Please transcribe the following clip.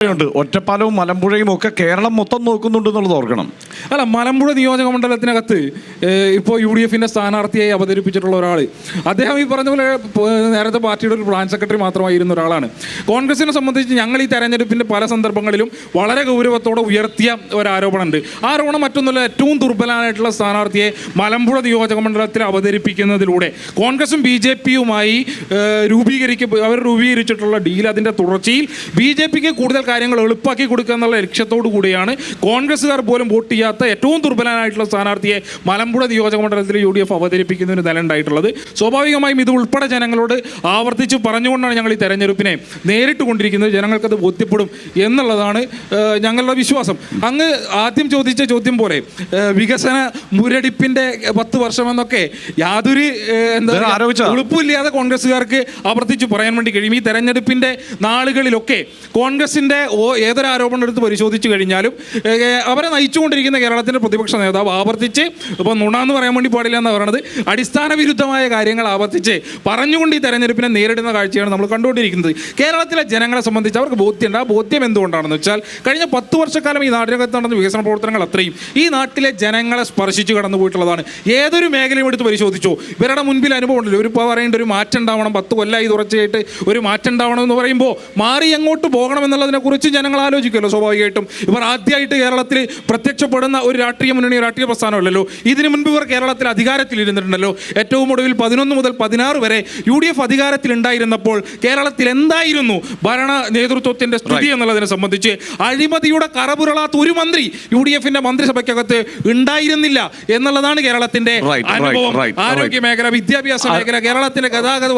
ഒറ്റപ്പാലവും മലമ്പുഴയും ഒക്കെ കേരളം മൊത്തം നോക്കുന്നുണ്ട് എന്നുള്ളത് ഓർക്കണം. അല്ല, മലമ്പുഴ നിയോജക മണ്ഡലത്തിനകത്ത് ഇപ്പോൾ UDF സ്ഥാനാർത്ഥിയായി അവതരിപ്പിച്ചിട്ടുള്ള ഒരാൾ, അദ്ദേഹം ഈ പറഞ്ഞ പോലെ നേരത്തെ പാർട്ടിയുടെ ഒരു ബ്രാഞ്ച് സെക്രട്ടറി മാത്രമായിരുന്ന ഒരാളാണ്. കോൺഗ്രസിനെ സംബന്ധിച്ച് ഞങ്ങൾ ഈ തെരഞ്ഞെടുപ്പിൻ്റെ പല സന്ദർഭങ്ങളിലും വളരെ ഗൗരവത്തോടെ ഉയർത്തിയ ഒരു ആരോപണമുണ്ട്. ആരോപണം മറ്റൊന്നുമില്ല, ഏറ്റവും ദുർബലനായിട്ടുള്ള സ്ഥാനാർത്ഥിയെ മലമ്പുഴ നിയോജക മണ്ഡലത്തിൽ അവതരിപ്പിക്കുന്നതിലൂടെ കോൺഗ്രസും BJPയുമായി അവർ രൂപീകരിച്ചിട്ടുള്ള ഡീൽ, അതിൻ്റെ തുടർച്ചയിൽ BJPക്ക് കൂടുതൽ കാര്യങ്ങൾ എളുപ്പാക്കി കൊടുക്കുക എന്നുള്ള ലക്ഷ്യത്തോടു കൂടിയാണ് കോൺഗ്രസ്സുകാർ പോലും വോട്ട് ചെയ്യാത്ത ഏറ്റവും ദുർബലനായിട്ടുള്ള സ്ഥാനാർത്ഥിയെ മലമ്പുഴ നിയോജക മണ്ഡലത്തിൽ UDF അവതരിപ്പിക്കുന്നതിന് നില ഉണ്ടായിട്ടുള്ളത്. സ്വാഭാവികമായും ഇത് ഉൾപ്പെടെ ജനങ്ങളോട് ആവർത്തിച്ച് പറഞ്ഞുകൊണ്ടാണ് ഞങ്ങൾ ഈ തെരഞ്ഞെടുപ്പിനെ നേരിട്ട് കൊണ്ടിരിക്കുന്നത്. ജനങ്ങൾക്കത് ബോധ്യപ്പെടും എന്നുള്ളതാണ് ഞങ്ങളുടെ വിശ്വാസം. അങ്ങ് ആദ്യം ചോദിച്ച ചോദ്യം പോലെ വികസന മുരടിപ്പിൻ്റെ 10 വർഷമെന്നൊക്കെ യാതൊരു എളുപ്പമില്ലാതെ കോൺഗ്രസ്സുകാർക്ക് ആവർത്തിച്ച് പറയാൻ വേണ്ടി കഴിയും. ഈ തെരഞ്ഞെടുപ്പിൻ്റെ നാളുകളിലൊക്കെ കോൺഗ്രസിൻ്റെ ഏതൊരു ആരോപണം എടുത്ത് പരിശോധിച്ച് കഴിഞ്ഞാലും അവരെ നയിച്ചുകൊണ്ടിരിക്കുന്ന കേരളത്തിൻ്റെ പ്രതിപക്ഷ നേതാവ് ആവർത്തിച്ച്, ഇപ്പോൾ നുണാന്ന് പറയാൻ വേണ്ടി പാടില്ല എന്ന് പറയുന്നത്, അടിസ്ഥാന വിരുദ്ധമായ കാര്യങ്ങൾ ആവർത്തിച്ച് പറഞ്ഞുകൊണ്ട് ഈ തെരഞ്ഞെടുപ്പിനെ നേരിടുന്ന കാഴ്ചയാണ് നമ്മൾ കണ്ടുകൊണ്ടിരിക്കുന്നത്. കേരളത്തിലെ ജനങ്ങളെ സംബന്ധിച്ച് അവർക്ക് ബോധ്യമുണ്ട്. ആ ബോധ്യം എന്തുകൊണ്ടാണെന്ന് വെച്ചാൽ കഴിഞ്ഞ 10 വർഷക്കാലം ഈ നാടിനകത്ത് നടന്ന വികസന പ്രവർത്തനങ്ങൾ അത്രയും ഈ നാട്ടിലെ ജനങ്ങളെ സ്പർശിച്ച് കടന്നു പോയിട്ടുള്ളതാണ്. ഏതൊരു മേഖലയും എടുത്ത് പരിശോധിച്ചോ ഇവരുടെ മുൻപിൽ അനുഭവം ഉണ്ടല്ലോ. ഒരു പറയേണ്ട ഒരു മാറ്റം ഉണ്ടാവണം, 10 കൊല്ലമായി തുടർച്ചയായിട്ട് ഒരു മാറ്റം ഉണ്ടാവണം എന്ന് പറയുമ്പോൾ മാറി എങ്ങോട്ട് പോകണം എന്നുള്ളതിനെക്കുറിച്ച് ജനങ്ങൾ ആലോചിക്കുമല്ലോ സ്വാഭാവികമായിട്ടും. ഇവർ ആദ്യമായിട്ട് കേരളത്തിൽ പ്രത്യക്ഷപ്പെടുന്ന ഒരു രാഷ്ട്രീയ മുന്നണി, രാഷ്ട്രീയ പ്രസ്ഥാനമല്ലല്ലോ. ഇതിനു മുൻപ് ഇവർ കേരളത്തിൽ അധികാരത്തിലിരുന്നിട്ടുണ്ടല്ലോ. ഏറ്റവും ഒടുവിൽ 11 മുതൽ 16 വരെ UDF അധികാരത്തിലുണ്ടായിരുന്നപ്പോൾ കേരളത്തിൽ എന്തായിരുന്നു ഭരണ നേതൃത്വത്തിൻ്റെ സ്ഥിതി എന്നുള്ളതിനെ സംബന്ധിച്ച് അഴിമതിയുടെ കറപുരളാത്ത ഒരു മന്ത്രി UDFന്റെ മന്ത്രിസഭയ്ക്കകത്ത് ഉണ്ടായിരുന്നില്ല എന്നുള്ളതാണ് കേരളത്തിന്റെ അനുഭവം. ആരോഗ്യ മേഖല, വിദ്യാഭ്യാസ മേഖല, കേരളത്തിന്റെ ഗതാഗത